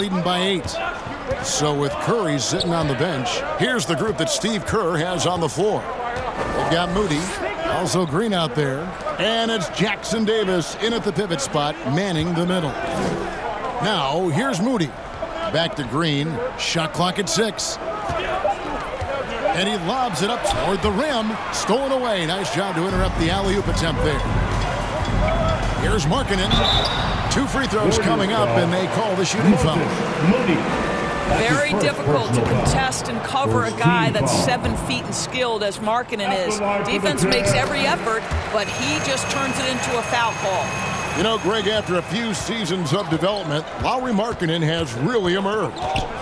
leading by 8. So with Curry sitting on the bench, here's the group that Steve Kerr has on the floor. They've got Moody, also Green out there, and it's Jackson Davis in at the pivot spot, manning the middle. Now here's Moody. Back to Green, shot clock at 6. And he lobs it up toward the rim, stolen away. Nice job to interrupt the alley-oop attempt there. Here's Markkanen. 2 free throws coming up, and they call the shooting foul. Very difficult to contest and cover a guy that's 7 feet and skilled as Markkanen is. Defense makes every effort, but he just turns it into a foul call. You know, Greg, after a few seasons of development, Lauri Markkanen has really emerged.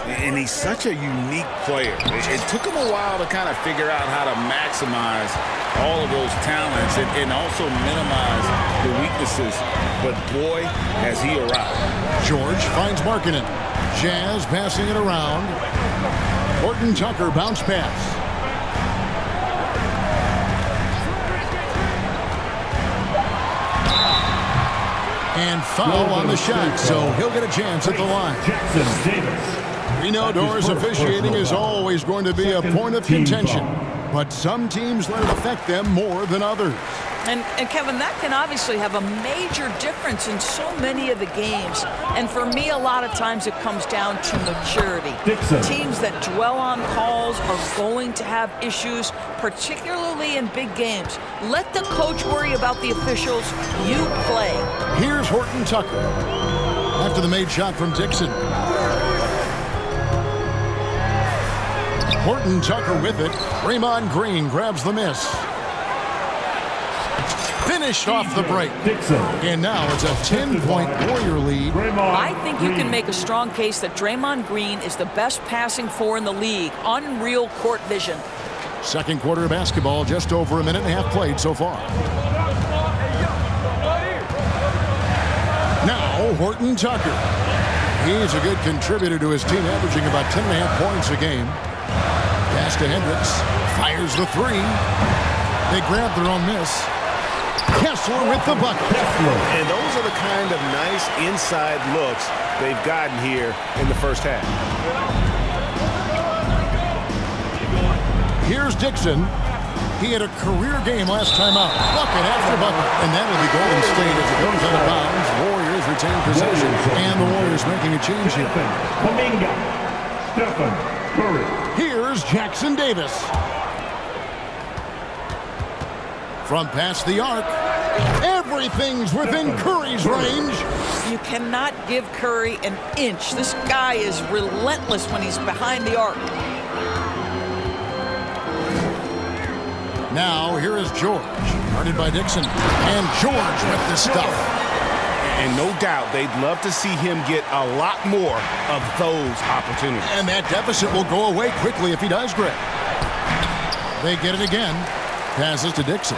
And he's such a unique player. It took him a while to kind of figure out how to maximize all of those talents and also minimize the weaknesses. But boy, has he arrived. George finds Markkanen. Jazz passing it around. Horton Tucker bounce pass. And foul on the shot, so he'll get a chance at the line. We know Doris officiating is always going to be a point of contention, but some teams let it affect them more than others. And Kevin, that can obviously have a major difference in so many of the games. And for me, a lot of times it comes down to maturity. Dixon. Teams that dwell on calls are going to have issues, particularly in big games. Let the coach worry about the officials. You play. Here's Horton Tucker. After the made shot from Dixon. Horton Tucker with it. Draymond Green grabs the miss. Finished off the break. Dixon. And now it's a 10-point Warrior lead. I think you can make a strong case that Draymond Green is the best passing four in the league. Unreal court vision. Second quarter of basketball, just over a minute and a half played so far. Now Horton Tucker. He's a good contributor to his team, averaging about 10.5 points a game. Pass to Hendricks. Fires the 3. They grab their own miss. Kessler with the bucket. And those are the kind of nice inside looks they've gotten here in the first half. Here's Dixon. He had a career game last time out. Bucket after bucket. And that will be Golden State as it goes out of bounds. Warriors retain possession. And the Warriors making a change here. Kuminga. Stephen Curry. Here's Jackson Davis. From past the arc. Everything's within Curry's range. You cannot give Curry an inch. This guy is relentless when he's behind the arc. Now here is George. Guarded by Dixon. And George with the stuff. And no doubt they'd love to see him get a lot more of those opportunities. And that deficit will go away quickly if he does, Greg. They get it again. Passes to Dixon.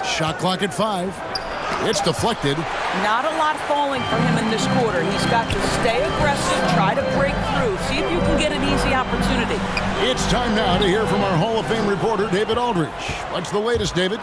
Shot clock at 5. It's deflected. Not a lot falling for him in this quarter. He's got to stay aggressive, try to break through, see if you can get an easy opportunity. It's time now to hear from our Hall of Fame reporter, David Aldridge. What's the latest, David?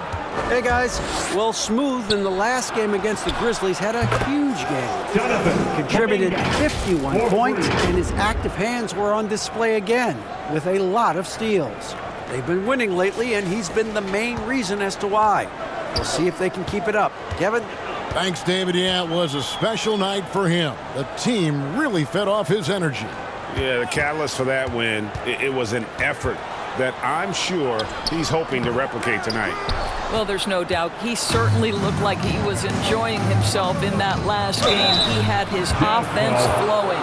Hey, guys. Well, Smooth in the last game against the Grizzlies had a huge game. Contributed 51 points, and his active hands were on display again with a lot of steals. They've been winning lately, and he's been the main reason as to why. We'll see if they can keep it up. Kevin? Thanks, David. Yeah, it was a special night for him. The team really fed off his energy. Yeah, the catalyst for that win, it was an effort that I'm sure he's hoping to replicate tonight. Well, there's no doubt. He certainly looked like he was enjoying himself in that last game. He had his offense flowing.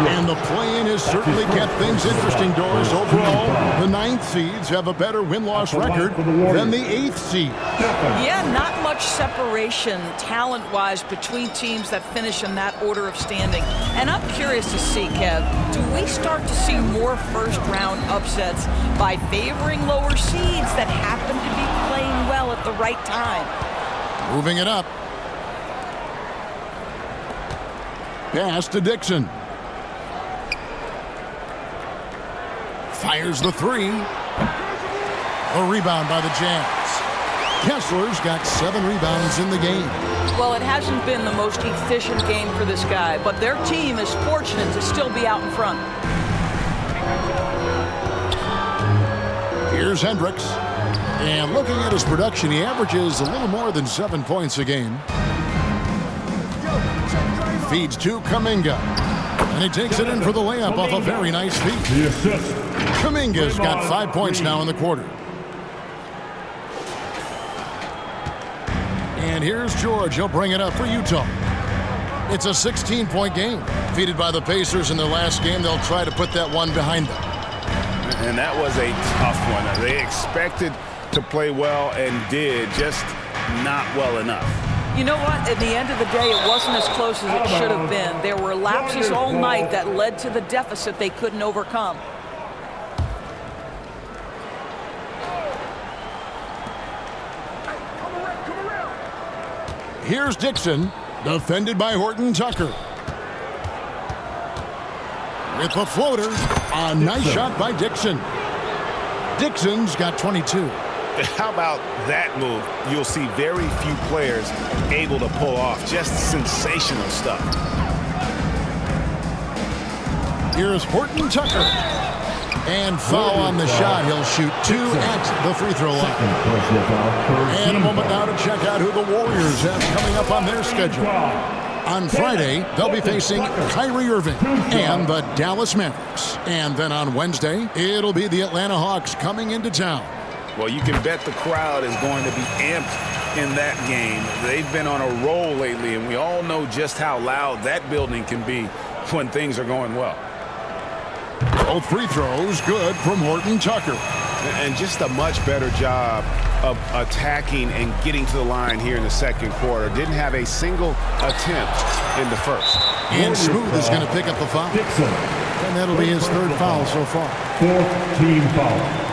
And the play-in has certainly kept things interesting, Doris. Overall, the 9th seeds have a better win-loss record than the 8th seed. Yeah, not much separation talent-wise between teams that finish in that order of standing. And I'm curious to see, Kev, do we start to see more first-round upsets by favoring lower seeds that happen to be playing well at the right time? Moving it up. Pass to Dixon. Fires the 3. A rebound by the Jazz. Kessler's got 7 rebounds in the game. Well, it hasn't been the most efficient game for this guy, but their team is fortunate to still be out in front. Here's Hendricks. And looking at his production, he averages a little more than 7 points a game. Feeds to Kuminga. And he takes it in for the layup off a very nice feed. The assist. Kuminga's got 5 points now in the quarter. And here's George. He'll bring it up for Utah. It's a 16-point game. Defeated by the Pacers in their last game, they'll try to put that one behind them. And that was a tough one. They expected to play well and did, just not well enough. You know what? At the end of the day, it wasn't as close as it should have been. There were lapses all night that led to the deficit they couldn't overcome. Here's Dixon, defended by Horton Tucker. With the floater, a nice shot by Dixon. Dixon's got 22. How about that move? You'll see very few players able to pull off. Just sensational stuff. Here's Horton Tucker. And foul on the shot. He'll shoot 2 at the free throw line. And a moment now to check out who the Warriors have coming up on their schedule. On Friday, they'll be facing Kyrie Irving and the Dallas Mavericks. And then on Wednesday, it'll be the Atlanta Hawks coming into town. Well, you can bet the crowd is going to be amped in that game. They've been on a roll lately, and we all know just how loud that building can be when things are going well. Both free throws good from Horton Tucker. And just a much better job of attacking and getting to the line here in the second quarter. Didn't have a single attempt in the first. And Smooth is going to pick up the foul. Dixon. And that'll be his 3rd foul so far. 4th team foul.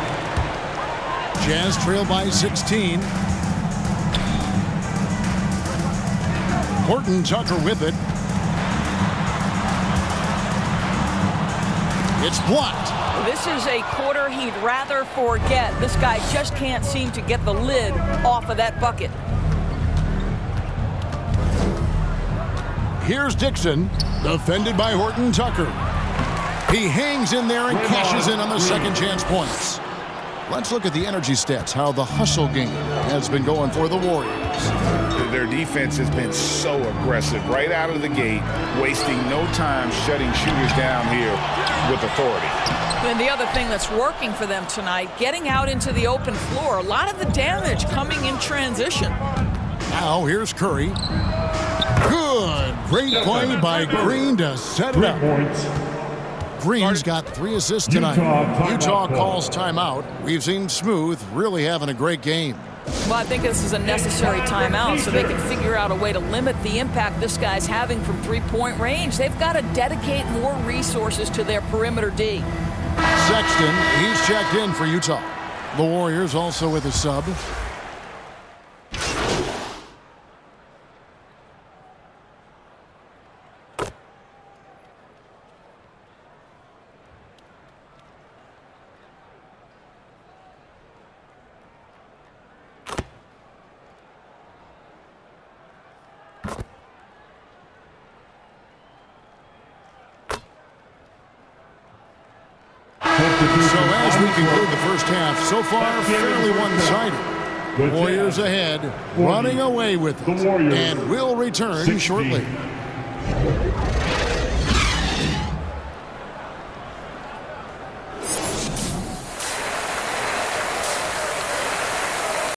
Jazz trail by 16. Horton Tucker with it. It's blocked. This is a quarter he'd rather forget. This guy just can't seem to get the lid off of that bucket. Here's Dixon, defended by Horton Tucker. He hangs in there and cashes in on the second chance points. Let's look at the energy stats, how the hustle game has been going for the Warriors. Their defense has been so aggressive right out of the gate, wasting no time shutting shooters down here with authority. And the other thing that's working for them tonight, getting out into the open floor. A lot of the damage coming in transition. Now here's Curry. Good. Great play by Green to set it up. Green's got 3 assists tonight. Utah calls timeout. We've seen Smooth really having a great game. Well, I think this is a necessary timeout so they can figure out a way to limit the impact this guy's having from 3-point range. They've got to dedicate more resources to their perimeter D. Sexton, he's checked in for Utah. The Warriors also with a sub. So as we conclude the first half, so far fairly one-sided. The Warriors ahead, running away with it, and will return shortly.